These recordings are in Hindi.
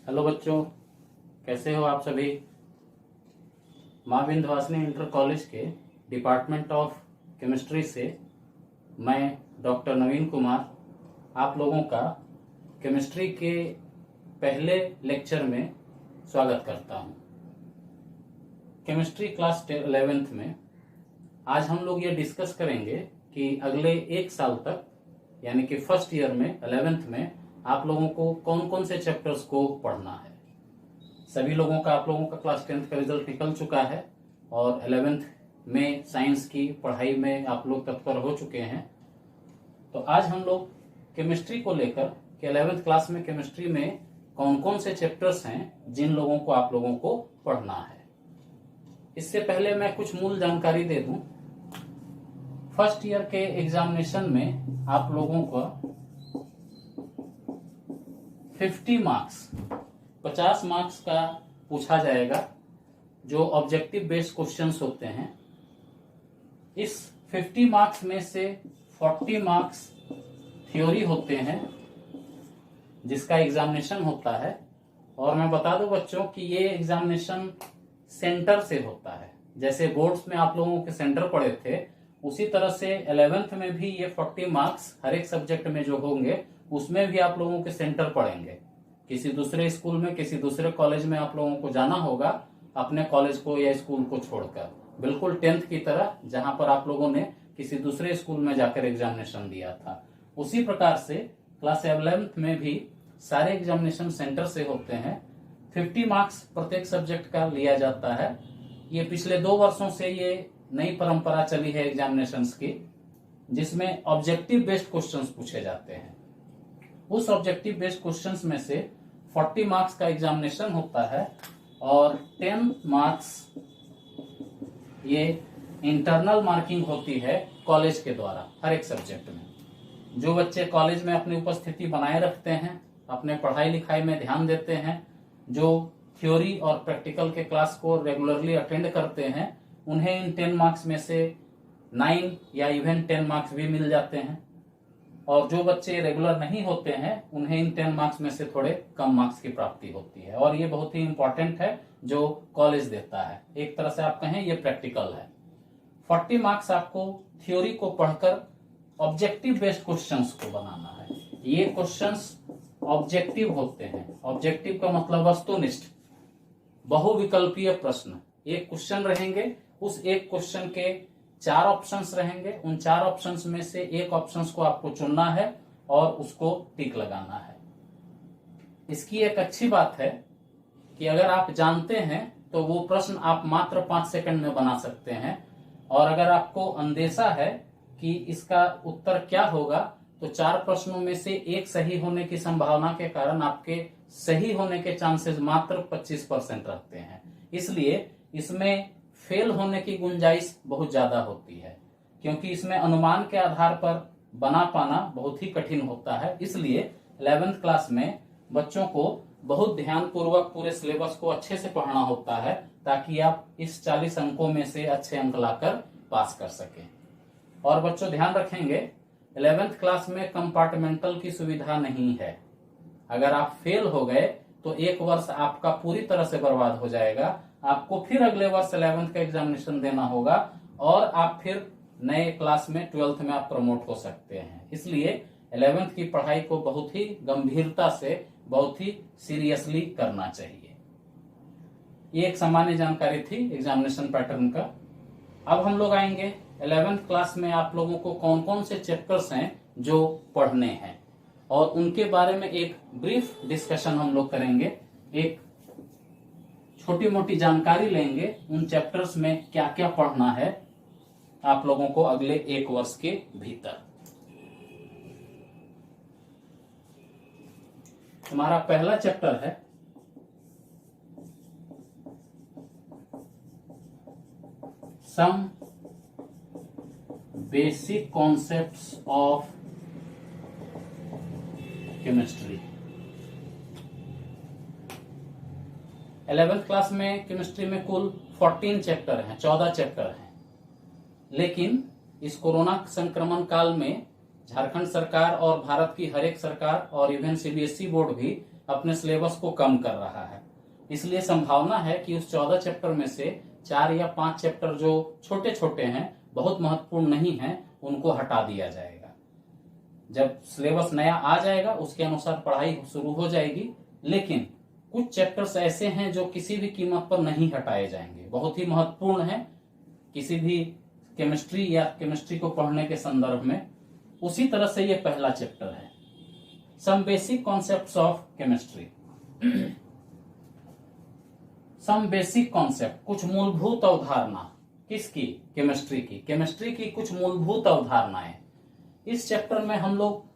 हेलो बच्चों, कैसे हो आप सभी। माँ विंध्यवासिनी इंटर कॉलेज के डिपार्टमेंट ऑफ केमिस्ट्री से मैं डॉक्टर नवीन कुमार आप लोगों का केमिस्ट्री के पहले लेक्चर में स्वागत करता हूँ। केमिस्ट्री क्लास 11th में आज हम लोग ये डिस्कस करेंगे कि अगले एक साल तक यानी कि फर्स्ट ईयर में 11th में आप लोगों को कौन कौन से चैप्टर्स को पढ़ना है। सभी लोगों का आप लोगों का क्लास 10th का रिजल्ट निकल चुका है और 11th में साइंस की पढ़ाई में आप लोग तत्पर हो चुके हैं। तो आज हम लोग केमिस्ट्री को लेकर कि 11th क्लास में केमिस्ट्री में कौन कौन से चैप्टर्स हैं जिन लोगों को आप लोगों को पढ़ना है। इससे पहले मैं कुछ मूल जानकारी दे दूं। फर्स्ट ईयर के एग्जामिनेशन में आप लोगों का 50 मार्क्स का पूछा जाएगा जो ऑब्जेक्टिव बेस्ड क्वेश्चंस होते हैं। इस 50 मार्क्स में से 40 मार्क्स थ्योरी होते हैं जिसका एग्जामिनेशन होता है। और मैं बता दूं बच्चों कि ये एग्जामिनेशन सेंटर से होता है। जैसे बोर्ड्स में आप लोगों के सेंटर पड़े थे उसी तरह से 11th में भी ये 40 मार्क्स हर एक सब्जेक्ट में जो होंगे उसमें भी आप लोगों के सेंटर पड़ेंगे। किसी दूसरे स्कूल में किसी दूसरे कॉलेज में आप लोगों को जाना होगा अपने कॉलेज को या स्कूल को छोड़कर, बिल्कुल 10th की तरह जहां पर आप लोगों ने किसी दूसरे स्कूल में जाकर एग्जामिनेशन दिया था। उसी प्रकार से क्लास 11th में भी सारे एग्जामिनेशन सेंटर से होते हैं। 50 मार्क्स प्रत्येक सब्जेक्ट का लिया जाता है। ये पिछले 2 वर्षों से ये नई परंपरा चली है एग्जामिनेशंस की, जिसमें ऑब्जेक्टिव बेस्ड क्वेश्चंस पूछे जाते हैं। उस ऑब्जेक्टिव बेस्ड क्वेश्चंस में से 40 मार्क्स का एग्जामिनेशन होता है और 10 मार्क्स ये इंटरनल मार्किंग होती है कॉलेज के द्वारा हर एक सब्जेक्ट में। जो बच्चे कॉलेज में अपनी उपस्थिति बनाए रखते हैं, अपने पढ़ाई लिखाई में ध्यान देते हैं, जो थ्योरी और प्रैक्टिकल के क्लास को रेगुलरली अटेंड करते हैं, उन्हें इन 10 मार्क्स में से 9 या इवन 10 मार्क्स भी मिल जाते हैं। और जो बच्चे रेगुलर नहीं होते हैं उन्हें इन 10 मार्क्स में से थोड़े कम मार्क्स की प्राप्ति होती है। और ये बहुत ही इंपॉर्टेंट है जो कॉलेज देता है। एक तरह से आप कहें ये प्रैक्टिकल है। 40 मार्क्स आपको थ्योरी को पढ़कर ऑब्जेक्टिव बेस्ड क्वेश्चंस को बनाना है। ये क्वेश्चंस ऑब्जेक्टिव होते हैं। ऑब्जेक्टिव का मतलब वस्तुनिष्ठ, बहुविकल्पीय प्रश्न। एक क्वेश्चन रहेंगे, उस एक क्वेश्चन के 4 ऑप्शंस रहेंगे। उन 4 ऑप्शंस में से एक ऑप्शंस को आपको चुनना है और उसको टिक लगाना है। इसकी एक अच्छी बात है कि अगर आप जानते हैं तो वो प्रश्न आप मात्र 5 सेकंड में बना सकते हैं। और अगर आपको अंदेशा है कि इसका उत्तर क्या होगा तो 4 प्रश्नों में से एक सही होने की संभावना के कारण आपके सही होने के चांसेस मात्र 25% रहते हैं। इसलिए इसमें फेल होने की गुंजाइश बहुत ज्यादा होती है, क्योंकि इसमें अनुमान के आधार पर बना पाना बहुत ही कठिन होता है। इसलिए 11th क्लास में बच्चों को बहुत ध्यान पूर्वक पूरे सिलेबस को अच्छे से पढ़ना होता है ताकि आप इस 40 अंकों में से अच्छे अंक लाकर पास कर सकें। और बच्चों ध्यान रखेंगे 11th क्लास में कंपार्टमेंटल की सुविधा नहीं है। अगर आप फेल हो गए तो एक वर्ष आपका पूरी तरह से बर्बाद हो जाएगा। आपको फिर अगले वर्ष 11th का एग्जामिनेशन देना होगा और आप फिर नए क्लास में 12th में आप प्रमोट हो सकते हैं। इसलिए 11th की पढ़ाई को बहुत ही गंभीरता से, बहुत ही सीरियसली करना चाहिए। ये एक सामान्य जानकारी थी एग्जामिनेशन पैटर्न का। अब हम लोग आएंगे 11th क्लास में आप लोगों को कौन कौन से चैप्टर्स हैं जो पढ़ने हैं और उनके बारे में एक ब्रीफ डिस्कशन हम लोग करेंगे। एक छोटी मोटी जानकारी लेंगे उन चैप्टर्स में क्या क्या पढ़ना है आप लोगों को अगले एक वर्ष के भीतर। हमारा पहला चैप्टर है some basic concepts of chemistry. 11th class में केमिस्ट्री में कुल 14 चैप्टर हैं, 14 चैप्टर हैं। लेकिन इस कोरोना संक्रमण काल में झारखंड सरकार और भारत की हर एक सरकार और इवन सीबीएसई बोर्ड भी अपने सिलेबस को कम कर रहा है। इसलिए संभावना है कि उस 14 चैप्टर में से 4 या 5 चैप्टर जो छोटे छोटे हैं, बहुत महत्वपूर्ण नहीं हैं, उनको हटा दिया जाएगा। जब सिलेबस नया आ जाएगा उसके अनुसार पढ़ाई शुरू हो जाएगी, लेकिन कुछ चैप्टर्स ऐसे हैं जो किसी भी कीमत पर नहीं हटाए जाएंगे, बहुत ही महत्वपूर्ण है किसी भी केमिस्ट्री या केमिस्ट्री को पढ़ने के संदर्भ में। उसी तरह से ये पहला चैप्टर है, some basic concepts of chemistry. Some basic concept, कुछ मूलभूत अवधारणा, किसकी? केमिस्ट्री की। केमिस्ट्री की कुछ मूलभूत अवधारणाएं। इस चैप्टर में हम लोग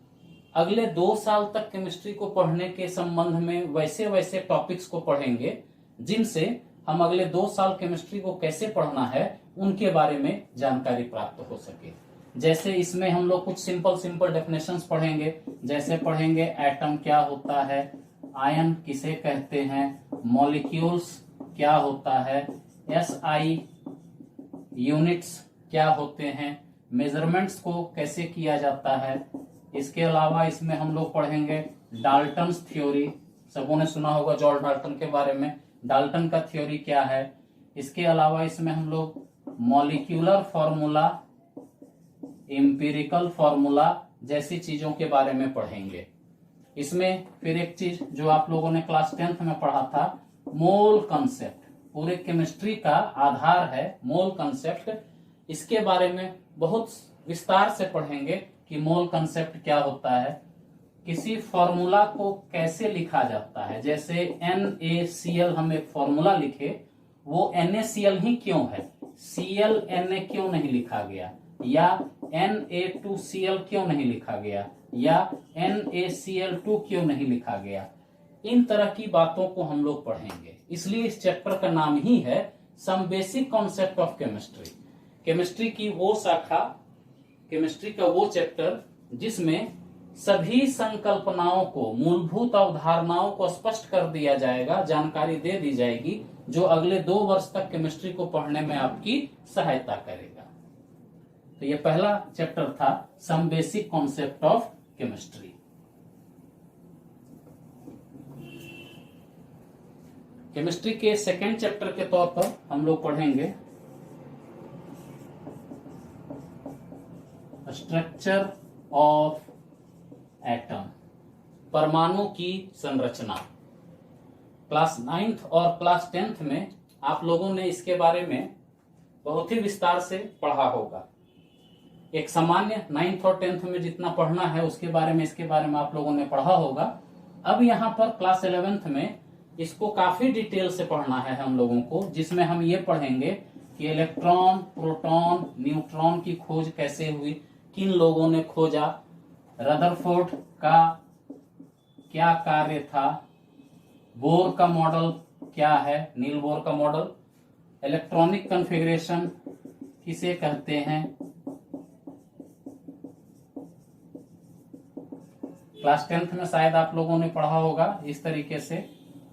अगले 2 साल तक केमिस्ट्री को पढ़ने के संबंध में वैसे वैसे टॉपिक्स को पढ़ेंगे जिनसे हम अगले 2 साल केमिस्ट्री को कैसे पढ़ना है उनके बारे में जानकारी प्राप्त हो सके। जैसे इसमें हम लोग कुछ सिंपल डेफिनेशंस पढ़ेंगे, जैसे पढ़ेंगे एटम क्या होता है, आयन किसे कहते हैं, मॉलिक्यूल्स क्या होता है, SI यूनिट्स क्या होते हैं, मेजरमेंट्स को कैसे किया जाता है। इसके अलावा इसमें हम लोग पढ़ेंगे डाल्टन्स थ्योरी, सबों ने सुना होगा जॉर्ज डाल्टन के बारे में, डाल्टन का थ्योरी क्या है। इसके अलावा इसमें हम लोग मॉलिक्यूलर फॉर्मूला, एम्पिरिकल फॉर्मूला जैसी चीजों के बारे में पढ़ेंगे। इसमें फिर एक चीज जो आप लोगों ने क्लास 10th में पढ़ा था, मोल कंसेप्ट, पूरे केमिस्ट्री का आधार है मोल कंसेप्ट। इसके बारे में बहुत विस्तार से पढ़ेंगे कि मोल कंसेप्ट क्या होता है, किसी फॉर्मूला को कैसे लिखा जाता है। जैसे NaCl हम एक फॉर्मूला लिखे, वो NaCl ही क्यों है, Cl Na क्यों नहीं लिखा गया, या Na2Cl क्यों नहीं लिखा गया, या NaCl2 क्यों नहीं लिखा गया। इन तरह की बातों को हम लोग पढ़ेंगे। इसलिए इस चैप्टर का नाम ही है some basic concept of chemistry. Chemistry की वो शाखा, केमिस्ट्री का वो चैप्टर जिसमें सभी संकल्पनाओं को, मूलभूत अवधारणाओं को स्पष्ट कर दिया जाएगा, जानकारी दे दी जाएगी, जो अगले 2 वर्ष तक केमिस्ट्री को पढ़ने में आपकी सहायता करेगा। तो ये पहला चैप्टर था some basic concept of chemistry. Chemistry के सेकेंड चैप्टर के तौर पर हम लोग पढ़ेंगे स्ट्रक्चर ऑफ एटम, परमाणु की संरचना। क्लास 9th और क्लास 10th में आप लोगों ने इसके बारे में बहुत ही विस्तार से पढ़ा होगा। एक सामान्य 9th और 10th में जितना पढ़ना है उसके बारे में, इसके बारे में आप लोगों ने पढ़ा होगा। अब यहाँ पर क्लास 11th में इसको काफी डिटेल से पढ़ना है हम लोगों को, जिसमें हम ये पढ़ेंगे कि इलेक्ट्रॉन, प्रोटॉन, न्यूट्रॉन की खोज कैसे हुई, किन लोगों ने खोजा, रदरफोर्ड का क्या कार्य था, बोर का मॉडल क्या है, नील बोर का मॉडल, इलेक्ट्रॉनिक कॉन्फ़िगरेशन किसे कहते हैं। क्लास 10th में शायद आप लोगों ने पढ़ा होगा इस तरीके से,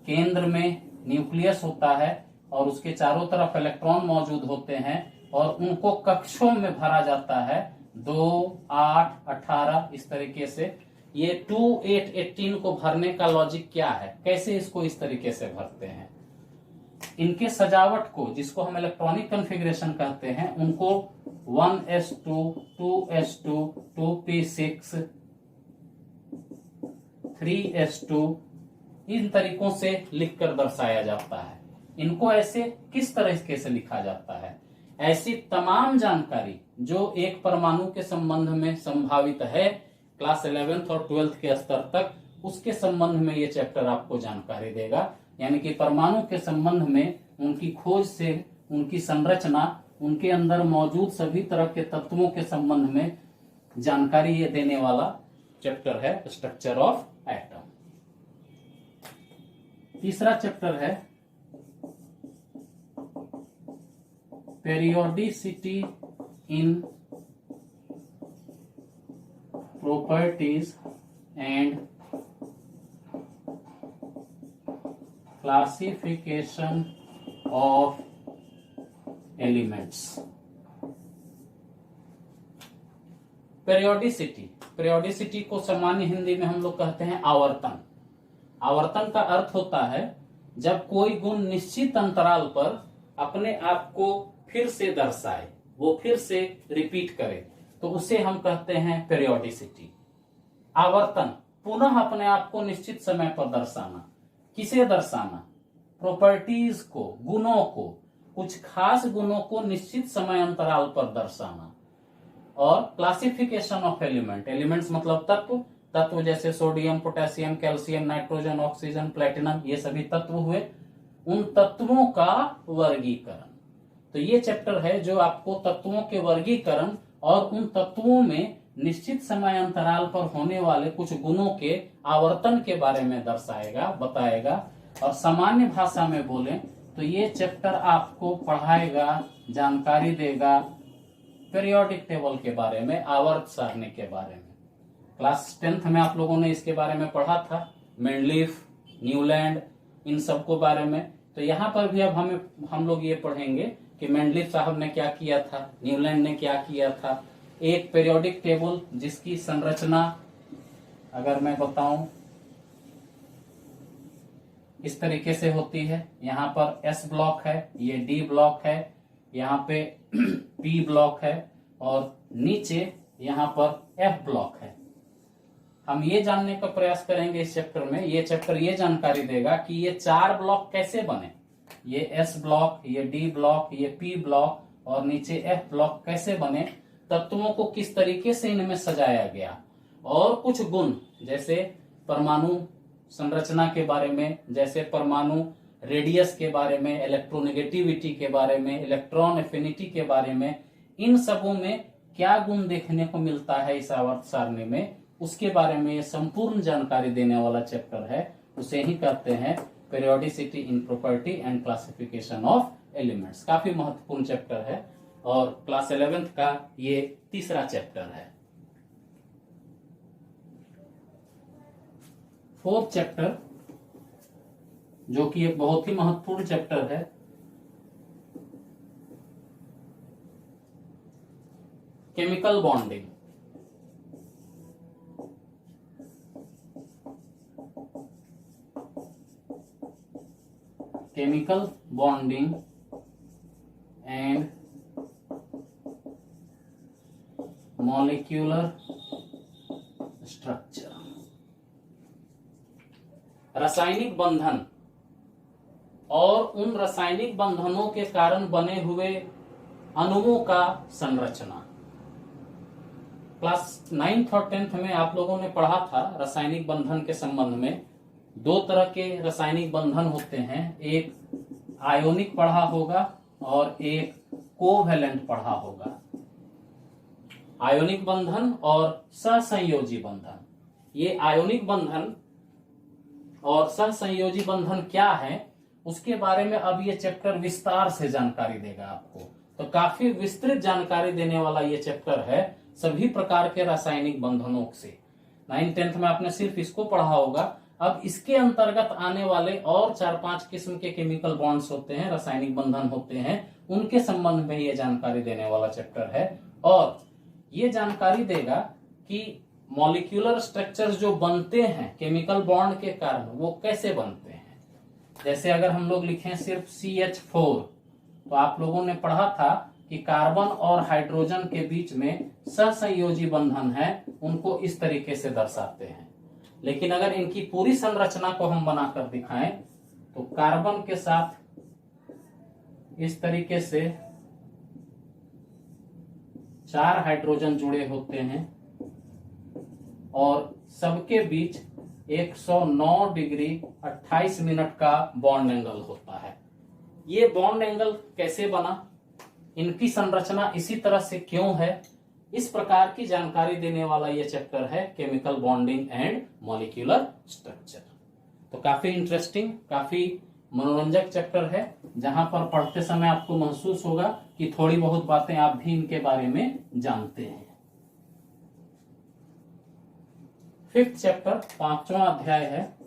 केंद्र में न्यूक्लियस होता है और उसके चारों तरफ इलेक्ट्रॉन मौजूद होते हैं और उनको कक्षों में भरा जाता है, 2, 8, 18 इस तरीके से। ये 2, 8, 18 को भरने का लॉजिक क्या है, कैसे इसको इस तरीके से भरते हैं। इनके सजावट को, जिसको हम इलेक्ट्रॉनिक कॉन्फ़िगरेशन कहते हैं, उनको 1s2, 2s2, 2p6, 3s2 इन तरीकों से लिखकर दर्शाया जाता है। इनको ऐसे किस तरह से लिखा जाता है, ऐसी तमाम जानकारी जो एक परमाणु के संबंध में संभावित है क्लास 11th और 12th के स्तर तक, उसके संबंध में ये चैप्टर आपको जानकारी देगा। यानी कि परमाणु के संबंध में, उनकी खोज से, उनकी संरचना, उनके अंदर मौजूद सभी तरह के तत्वों के संबंध में जानकारी ये देने वाला चैप्टर है स्ट्रक्चर ऑफ एटम। तीसरा चैप्टर है periodicity in properties and classification of elements. Periodicity, periodicity को सामान्य हिंदी में हम लोग कहते हैं आवर्तन। आवर्तन का अर्थ होता है जब कोई गुण निश्चित अंतराल पर अपने आप को फिर से दर्शाए, वो फिर से रिपीट करे, तो उसे हम कहते हैं पेरियोडिसिटी। आवर्तन पुनः अपने आप को निश्चित समय पर दर्शाना। किसे दर्शाना? प्रॉपर्टीज को, गुणों को, कुछ खास गुणों को निश्चित समय अंतराल पर दर्शाना। और क्लासिफिकेशन ऑफ एलिमेंट, एलिमेंट्स मतलब तत्व, तत्व जैसे sodium, potassium, calcium, nitrogen, oxygen, platinum, ये सभी तत्व हुए। उन तत्वों का वर्गीकरण, तो ये चैप्टर है जो आपको तत्वों के वर्गीकरण और उन तत्वों में निश्चित समय अंतराल पर होने वाले कुछ गुणों के आवर्तन के बारे में दर्शाएगा, बताएगा। और सामान्य भाषा में बोले तो ये चैप्टर आपको पढ़ाएगा, जानकारी देगा पीरियोडिक टेबल के बारे में, आवर्त सारणी के बारे में। क्लास 10th में आप लोगों ने इसके बारे में पढ़ा था, मेंडलीफ, न्यूलैंड, इन सबको बारे में। तो यहाँ पर भी अब हम लोग ये पढ़ेंगे कि मेंडलीफ साहब ने क्या किया था, न्यूलैंड ने क्या किया था। एक पीरियोडिक टेबल जिसकी संरचना अगर मैं बताऊं इस तरीके से होती है। यहाँ पर एस ब्लॉक है, ये डी ब्लॉक है, यहाँ पे पी ब्लॉक है और नीचे यहाँ पर एफ ब्लॉक है। हम ये जानने का प्रयास करेंगे इस चैप्टर में, ये चैप्टर ये जानकारी देगा कि ये 4 ब्लॉक कैसे बने, ये एस ब्लॉक, ये डी ब्लॉक, ये पी ब्लॉक और नीचे एफ ब्लॉक कैसे बने, तत्वों को किस तरीके से इनमें सजाया गया, और कुछ गुण जैसे परमाणु संरचना के बारे में, जैसे परमाणु रेडियस के बारे में, इलेक्ट्रोनेगेटिविटी के बारे में, इलेक्ट्रॉन एफिनिटी के बारे में, इन सबों में क्या गुण देखने को मिलता है इस आवर्त सारणी में, उसके बारे में ये संपूर्ण जानकारी देने वाला चैप्टर है। उसे ही कहते हैं periodicity in property and classification of elements. काफी महत्वपूर्ण चैप्टर है और क्लास 11th का ये तीसरा चैप्टर है। 4th चैप्टर जो कि एक बहुत ही महत्वपूर्ण चैप्टर है, chemical bonding. Chemical bonding and molecular structure. रासायनिक बंधन और उन रासायनिक बंधनों के कारण बने हुए अणुओं का संरचना। क्लास 9th और 10th में आप लोगों ने पढ़ा था रासायनिक बंधन के संबंध में। 2 तरह के रासायनिक बंधन होते हैं, एक आयोनिक पढ़ा होगा और एक कोवैलेंट पढ़ा होगा। आयोनिक बंधन और सहसंयोजी बंधन। ये आयोनिक बंधन और सहसंयोजी बंधन क्या है उसके बारे में अब ये चैप्टर विस्तार से जानकारी देगा आपको। तो काफी विस्तृत जानकारी देने वाला ये चैप्टर है सभी प्रकार के रासायनिक बंधनों से। 9th 10th में आपने सिर्फ इसको पढ़ा होगा। अब इसके अंतर्गत आने वाले और 4-5 किस्म के केमिकल बॉन्ड्स होते हैं, रासायनिक बंधन होते हैं, उनके संबंध में ये जानकारी देने वाला चैप्टर है। और ये जानकारी देगा कि मॉलिक्यूलर स्ट्रक्चर्स जो बनते हैं केमिकल बॉन्ड के कारण वो कैसे बनते हैं। जैसे अगर हम लोग लिखें सिर्फ CH4 तो आप लोगों ने पढ़ा था कि कार्बन और हाइड्रोजन के बीच में सहसंयोजी बंधन है, उनको इस तरीके से दर्शाते हैं। लेकिन अगर इनकी पूरी संरचना को हम बनाकर दिखाएं तो कार्बन के साथ इस तरीके से 4 हाइड्रोजन जुड़े होते हैं और सबके बीच 109 डिग्री 28 मिनट का बॉन्ड एंगल होता है। ये बॉन्ड एंगल कैसे बना, इनकी संरचना इसी तरह से क्यों है, इस प्रकार की जानकारी देने वाला ये चैप्टर है chemical bonding and molecular structure. तो काफी इंटरेस्टिंग, काफी मनोरंजक चैप्टर है, जहां पर पढ़ते समय आपको महसूस होगा कि थोड़ी बहुत बातें आप भी इनके बारे में जानते हैं। 5th चैप्टर 5वां अध्याय है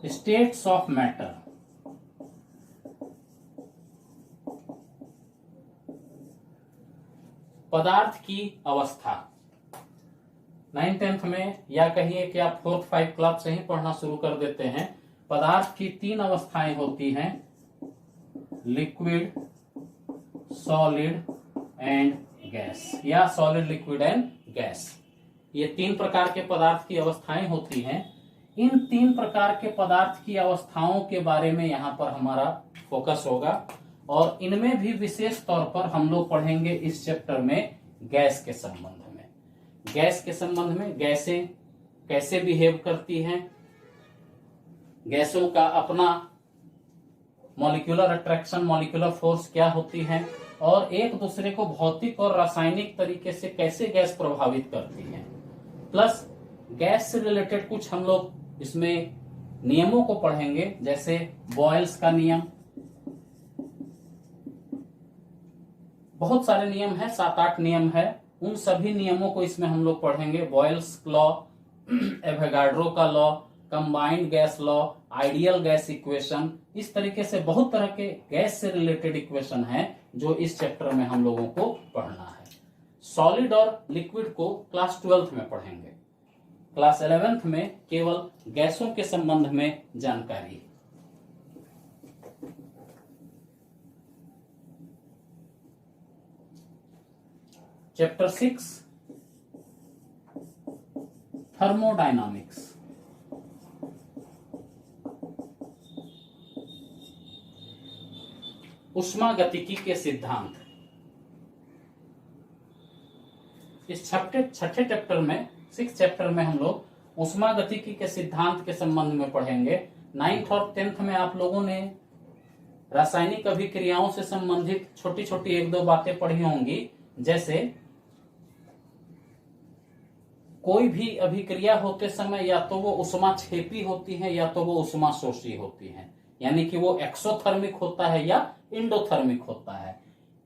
स्टेट्स ऑफ मैटर। पदार्थ की अवस्था। 9th 10th में, या कहिए कि आप 4th 5th क्लास से ही पढ़ना शुरू कर देते हैं, पदार्थ की 3 अवस्थाएं होती हैं, लिक्विड, सॉलिड एंड गैस, या सॉलिड, लिक्विड एंड गैस। ये 3 प्रकार के पदार्थ की अवस्थाएं होती हैं। इन 3 प्रकार के पदार्थ की अवस्थाओं के बारे में यहाँ पर हमारा फोकस होगा, और इनमें भी विशेष तौर पर हम लोग पढ़ेंगे इस चैप्टर में गैस के संबंध में। गैस के संबंध में गैसें कैसे बिहेव करती हैं, गैसों का अपना मॉलिक्यूलर अट्रैक्शन, मॉलिक्यूलर फोर्स क्या होती है, और एक दूसरे को भौतिक और रासायनिक तरीके से कैसे गैस प्रभावित करती है। प्लस गैस से रिलेटेड कुछ हम लोग इसमें नियमों को पढ़ेंगे, जैसे बॉयल्स का नियम, बहुत सारे नियम है, 7-8 नियम है, उन सभी नियमों को इसमें हम लोग पढ़ेंगे। बॉयल्स लॉ, एवोगाड्रो का law, combined gas law, ideal gas equation, इस तरीके से बहुत तरह के गैस से रिलेटेड इक्वेशन हैं जो इस चैप्टर में हम लोगों को पढ़ना है। सॉलिड और लिक्विड को क्लास 12th में पढ़ेंगे, क्लास 11th में केवल गैसों के संबंध में जानकारी। Chapter 6 thermodynamics. उष्मागतिकी के सिद्धांत। इस छठे चैप्टर में, 6th चैप्टर में हम लोग उष्मागतिकी के सिद्धांत के संबंध में पढ़ेंगे। 9th और 10th में आप लोगों ने रासायनिक अभिक्रियाओं से संबंधित छोटी छोटी 1-2 बातें पढ़ी होंगी, जैसे कोई भी अभिक्रिया होते समय या तो वो उष्माक्षेपी होती है या तो वो उष्माशोषी होती है, यानी कि वो एक्सोथर्मिक होता है या इंडोथर्मिक होता है।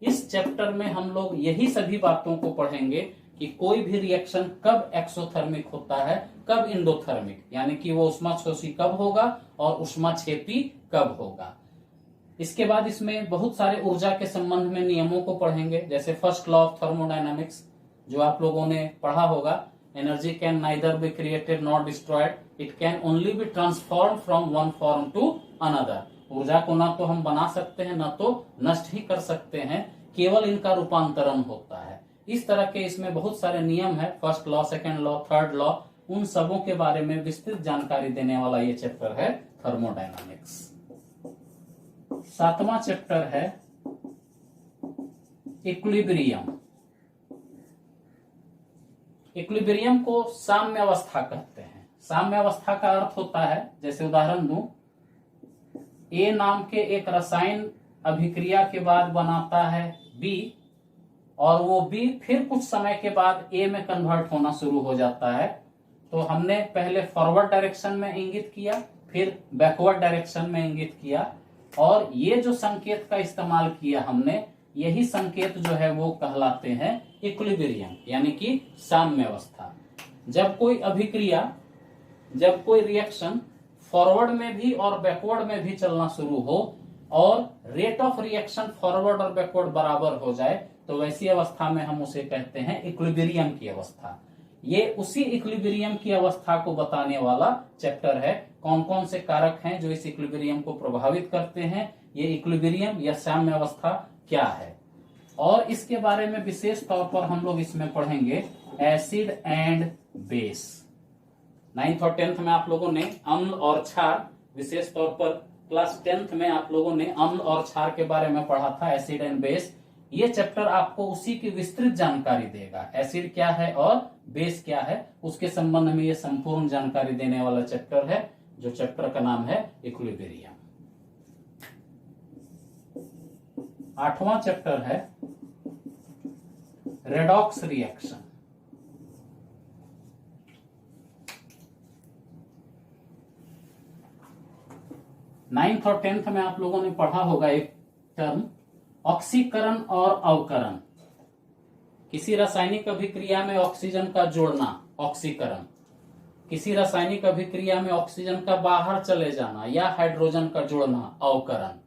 इस चैप्टर में हम लोग यही सभी बातों को पढ़ेंगे कि कोई भी रिएक्शन कब एक्सोथर्मिक होता है, कब इंडोथर्मिक, यानी कि वो उष्माशोषी कब होगा और उष्माक्षेपी कब होगा। इसके बाद इसमें बहुत सारे ऊर्जा के संबंध में नियमों को पढ़ेंगे, जैसे फर्स्ट लॉ ऑफ थर्मोडायनामिक्स जो आप लोगों ने पढ़ा होगा, energy can neither be created not destroyed, it can only be transform from one form to another. ऊर्जा को ना तो हम बना सकते हैं ना तो नष्ट ही कर सकते हैं, केवल इनका रूपांतरण होता है। इस तरह के इसमें बहुत सारे नियम है, first law, second law, third law, उन सबों के बारे में विस्तृत जानकारी देने वाला ये चैप्टर है थर्मोडायनामिक्स। 7वां चैप्टर है इक्विलिब्रियम। इक्विलिब्रियम को साम्य अवस्था कहते हैं। साम्य अवस्था का अर्थ होता है, जैसे उदाहरण दूं, ए नाम के एक रसायन अभिक्रिया के बाद बनाता है बी, और वो बी फिर कुछ समय के बाद ए में कन्वर्ट होना शुरू हो जाता है। तो हमने पहले फॉरवर्ड डायरेक्शन में इंगित किया, फिर बैकवर्ड डायरेक्शन में इंगित किया, और ये जो संकेत का इस्तेमाल किया हमने, यही संकेत जो है वो कहलाते हैं इक्विलिब्रियम, यानी कि साम्य अवस्था। जब कोई अभिक्रिया, जब कोई रिएक्शन फॉरवर्ड में भी और बैकवर्ड में भी चलना शुरू हो और रेट ऑफ रिएक्शन फॉरवर्ड और बैकवर्ड बराबर हो जाए, तो वैसी अवस्था में हम उसे कहते हैं इक्विलिब्रियम की अवस्था। ये उसी इक्विलिब्रियम की अवस्था को बताने वाला चैप्टर है। कौन कौन से कारक हैं जो इस इक्विलिब्रियम को प्रभावित करते हैं, ये इक्विलिब्रियम या साम्य अवस्था क्या है, और इसके बारे में विशेष तौर पर हम लोग इसमें पढ़ेंगे एसिड एंड बेस। 9th और 10th में आप लोगों ने अम्ल और क्षार, विशेष तौर पर क्लास 10th में आप लोगों ने अम्ल और क्षार के बारे में पढ़ा था, एसिड एंड बेस। ये चैप्टर आपको उसी की विस्तृत जानकारी देगा, एसिड क्या है और बेस क्या है, उसके संबंध में ये संपूर्ण जानकारी देने वाला चैप्टर है, जो चैप्टर का नाम है इक्विलिब्रियम। 8वां चैप्टर है रेडॉक्स रिएक्शन। नाइन्थ और 10th में आप लोगों ने पढ़ा होगा एक टर्म, ऑक्सीकरण और अवकरण। किसी रासायनिक अभिक्रिया में ऑक्सीजन का जोड़ना ऑक्सीकरण, किसी रासायनिक अभिक्रिया में ऑक्सीजन का बाहर चले जाना या हाइड्रोजन का जोड़ना अवकरण।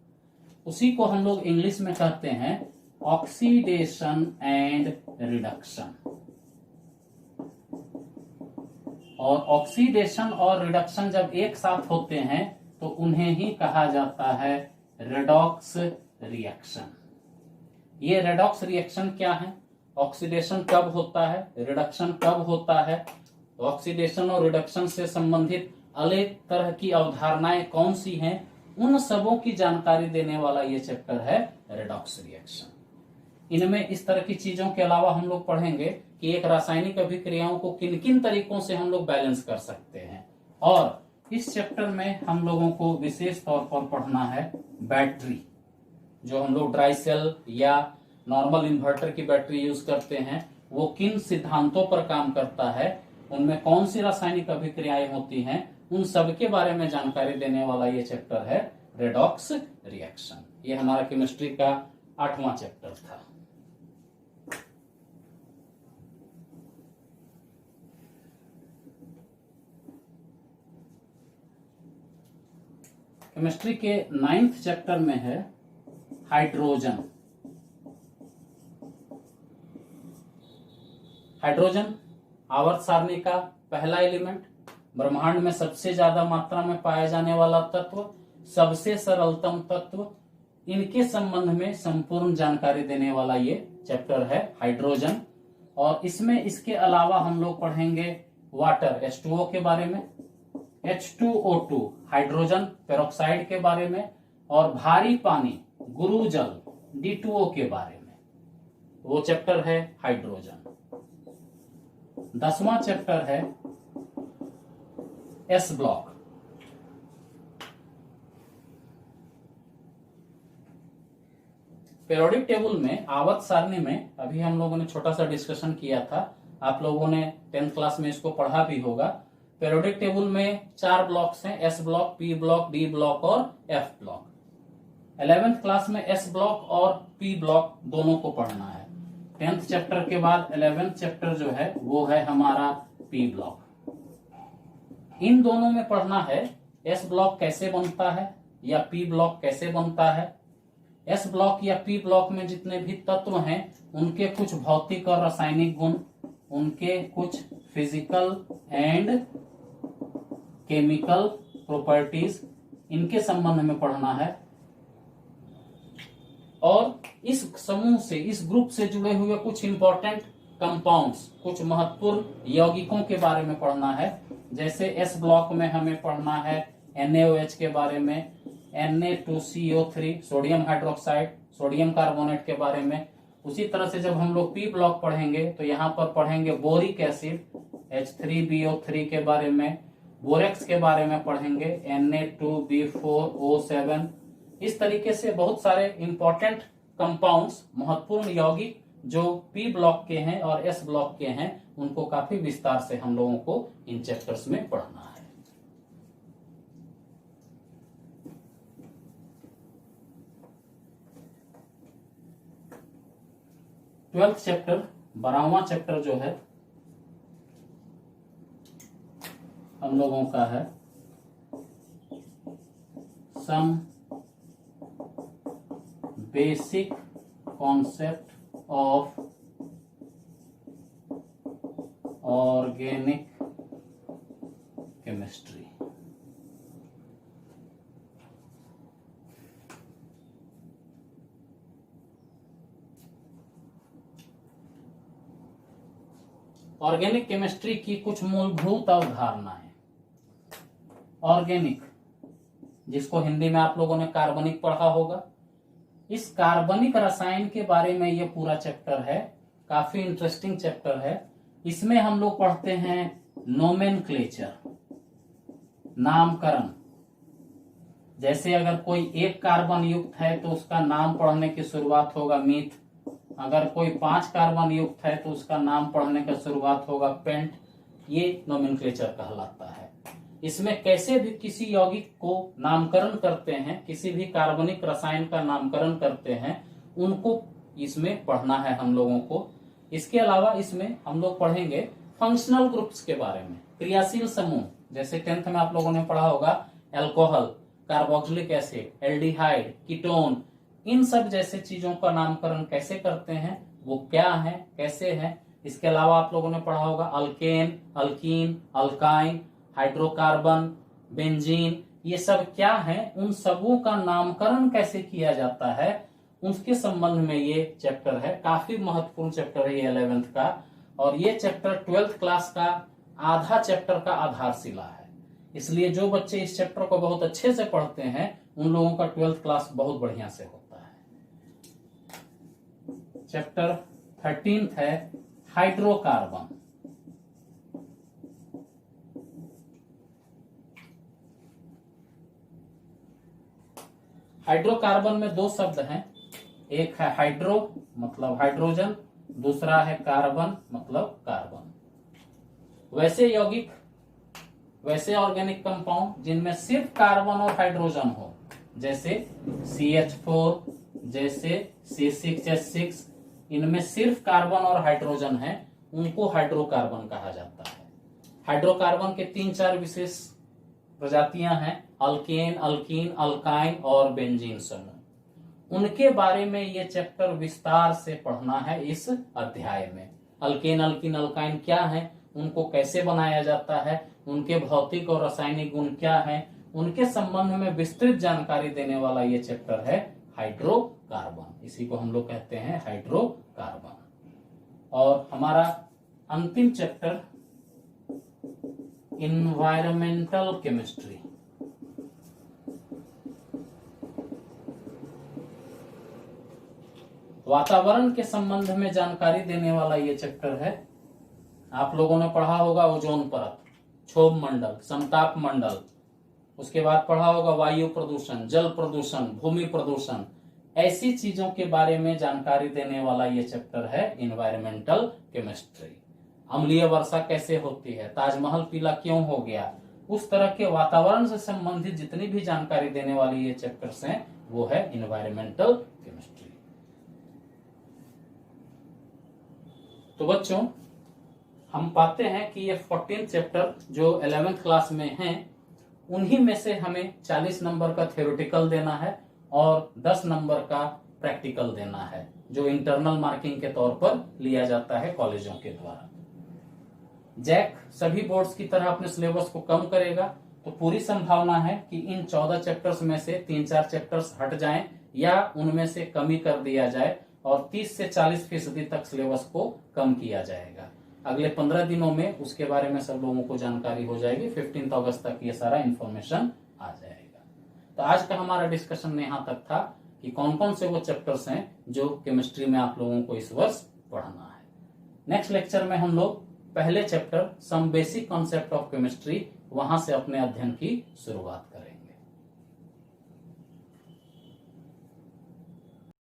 उसी को हम लोग इंग्लिश में कहते हैं ऑक्सीडेशन एंड रिडक्शन। और ऑक्सीडेशन और रिडक्शन जब एक साथ होते हैं तो उन्हें ही कहा जाता है रेडॉक्स रिएक्शन। ये रेडॉक्स रिएक्शन क्या है, ऑक्सीडेशन कब होता है, रिडक्शन कब होता है, ऑक्सीडेशन और रिडक्शन से संबंधित अलग तरह की अवधारणाएं कौन सी हैं, उन सबों की जानकारी देने वाला ये चैप्टर है रेडॉक्स रिएक्शन। इनमें इस तरह की चीजों के अलावा हम लोग पढ़ेंगे कि एक रासायनिक अभिक्रियाओं को किन किन तरीकों से हम लोग बैलेंस कर सकते हैं। और इस चैप्टर में हम लोगों को विशेष तौर पर पढ़ना है बैटरी, जो हम लोग ड्राई सेल या नॉर्मल इन्वर्टर की बैटरी यूज करते हैं, वो किन सिद्धांतों पर काम करता है, उनमें कौन सी रासायनिक अभिक्रियाएं होती हैं, उन सब के बारे में जानकारी देने वाला ये चैप्टर है रेडॉक्स रिएक्शन। ये हमारा केमिस्ट्री का 8वां चैप्टर था। केमिस्ट्री के 9th चैप्टर में है हाइड्रोजन। हाइड्रोजन आवर्त सारणी का पहला एलिमेंट, ब्रह्मांड में सबसे ज्यादा मात्रा में पाया जाने वाला तत्व, सबसे सरलतम तत्व, इनके संबंध में संपूर्ण जानकारी देने वाला ये चैप्टर है हाइड्रोजन। और इसमें इसके अलावा हम लोग पढ़ेंगे वाटर H2O के बारे में, H2O2 हाइड्रोजन पेरोक्साइड के बारे में, और भारी पानी गुरु जल D2O के बारे में। वो चैप्टर है हाइड्रोजन। 10वां चैप्टर है एस ब्लॉक। पीरियोडिक टेबल में आवर्त सारणी में अभी हम लोगों ने छोटा सा डिस्कशन किया था, आप लोगों ने 10th क्लास में इसको पढ़ा भी होगा। पीरियोडिक टेबल में 4 ब्लॉक्स हैं, S block, P block, D block और एफ ब्लॉक। 11th क्लास में एस ब्लॉक और पी ब्लॉक दोनों को पढ़ना है। 10th चैप्टर के बाद 11th चैप्टर जो है वो है हमारा पी ब्लॉक। इन दोनों में पढ़ना है एस ब्लॉक कैसे बनता है या पी ब्लॉक कैसे बनता है। एस ब्लॉक या पी ब्लॉक में जितने भी तत्व हैं उनके कुछ भौतिक और रासायनिक गुण, उनके कुछ फिजिकल एंड केमिकल प्रॉपर्टीज, इनके संबंध में पढ़ना है। और इस समूह से, इस ग्रुप से जुड़े हुए कुछ इंपॉर्टेंट कंपाउंड्स, कुछ महत्वपूर्ण यौगिकों के बारे में पढ़ना है। जैसे एस ब्लॉक में हमें पढ़ना है NaOH के बारे में, Na2CO3 sodium hydroxide, sodium carbonate के बारे में। उसी तरह से जब हम लोग पी ब्लॉक पढ़ेंगे तो यहाँ पर पढ़ेंगे बोरिक एसिड H3BO3 के बारे में, बोरेक्स के बारे में पढ़ेंगे Na2B4O7। इस तरीके से बहुत सारे इंपॉर्टेंट कंपाउंड्स, महत्वपूर्ण यौगिक जो पी ब्लॉक के हैं और एस ब्लॉक के हैं, उनको काफी विस्तार से हम लोगों को इन चैप्टर्स में पढ़ना है। ट्वेल्थ चैप्टर, 12वां चैप्टर जो है हम लोगों का है some basic concept of organic chemistry. Organic chemistry की कुछ मूलभूत अवधारणाएं। ऑर्गेनिक, जिसको हिंदी में आप लोगों ने कार्बनिक पढ़ा होगा, इस कार्बनिक रसायन के बारे में ये पूरा चैप्टर है। काफी इंटरेस्टिंग चैप्टर है। इसमें हम लोग पढ़ते हैं नोमेनक्लेचर, नामकरण। जैसे अगर कोई एक कार्बन युक्त है तो उसका नाम पढ़ने की शुरुआत होगा मीथ, अगर कोई 5 कार्बन युक्त है तो उसका नाम पढ़ने की शुरुआत होगा पेंट। ये नोमेनक्लेचर कहलाता है। इसमें कैसे भी किसी यौगिक को नामकरण करते हैं, किसी भी कार्बनिक रसायन का नामकरण करते हैं, उनको इसमें पढ़ना है हम लोगों को। इसके अलावा इसमें हम लोग पढ़ेंगे फंक्शनल ग्रुप्स के बारे में, क्रियाशील समूह। जैसे 10th में आप लोगों ने पढ़ा होगा alcohol, carboxylic acid, aldehyde, ketone, इन सब जैसे चीजों का नामकरण कैसे करते हैं, वो क्या है, कैसे है, इसके अलावा आप लोगों ने पढ़ा होगा alkane, alkyne, alkyne, hydrocarbon, benzene, ये सब क्या है, उन सबों का नामकरण कैसे किया जाता है, उसके संबंध में ये चैप्टर है। काफी महत्वपूर्ण चैप्टर है ये 11th का, और ये चैप्टर 12th क्लास का आधा चैप्टर का आधारशिला है। इसलिए जो बच्चे इस चैप्टर को बहुत अच्छे से पढ़ते हैं उन लोगों का 12th क्लास बहुत बढ़िया से होता है। चैप्टर 13th है हाइड्रोकार्बन। हाइड्रोकार्बन में दो शब्द हैं, एक है हाइड्रो मतलब हाइड्रोजन, दूसरा है कार्बन मतलब कार्बन। वैसे ऑर्गेनिक कंपाउंड जिनमें सिर्फ कार्बन और हाइड्रोजन हो, जैसे CH4, जैसे C6H6, इनमें सिर्फ कार्बन और हाइड्रोजन है, उनको हाइड्रोकार्बन कहा जाता है। हाइड्रोकार्बन के 3-4 विशेष प्रजातियां हैं, अल्केन, अल्कीन, अल्काइन और बेंजीन समूह। उनके बारे में ये चैप्टर विस्तार से पढ़ना है इस अध्याय में। अल्केन, अल्कीन, अल्काइन क्या है, उनको कैसे बनाया जाता है, उनके भौतिक और रासायनिक गुण क्या हैं, उनके संबंध में विस्तृत जानकारी देने वाला ये चैप्टर है हाइड्रोकार्बन। इसी को हम लोग कहते हैं हाइड्रोकार्बन। और हमारा अंतिम चैप्टर इन्वायरमेंटल केमिस्ट्री। वातावरण के संबंध में जानकारी देने वाला ये चैप्टर है। आप लोगों ने पढ़ा होगा ओजोन परत, क्षोभ मंडल, समताप मंडल, उसके बाद पढ़ा होगा वायु प्रदूषण, जल प्रदूषण, भूमि प्रदूषण। ऐसी चीजों के बारे में जानकारी देने वाला ये चैप्टर है इन्वायरमेंटल केमिस्ट्री। अम्लीय वर्षा कैसे होती है, ताजमहल पीला क्यों हो गया, उस तरह के वातावरण से संबंधित जितनी भी जानकारी देने वाली ये चैप्टर्स हैं वो है इन्वायरमेंटल केमिस्ट्री। तो बच्चों, हम पाते हैं कि ये 14 चैप्टर जो 11th क्लास में हैं, उन्हीं में से हमें 40 नंबर का थ्योरेटिकल देना है और 10 नंबर का प्रैक्टिकल देना है, जो इंटरनल मार्किंग के तौर पर लिया जाता है कॉलेजों के द्वारा। जैक सभी बोर्ड्स की तरह अपने सिलेबस को कम करेगा, तो पूरी संभावना है कि इन 14 चैप्टर्स में से 3-4 चैप्टर्स हट जाएं या उनमें से कमी कर दिया जाए और 30 से 40% तक सिलेबस को कम किया जाएगा। अगले 15 दिनों में उसके बारे में सब लोगों को जानकारी हो जाएगी। 15 अगस्त तक ये सारा इंफॉर्मेशन आ जाएगा। तो आज का हमारा डिस्कशन यहाँ तक था कि कौन कौन से वो चैप्टर्स हैं जो केमिस्ट्री में आप लोगों को इस वर्ष पढ़ना है। नेक्स्ट लेक्चर में हम लोग पहले chapter some basic concept of chemistry, वहां से अपने अध्ययन की शुरुआत करेंगे।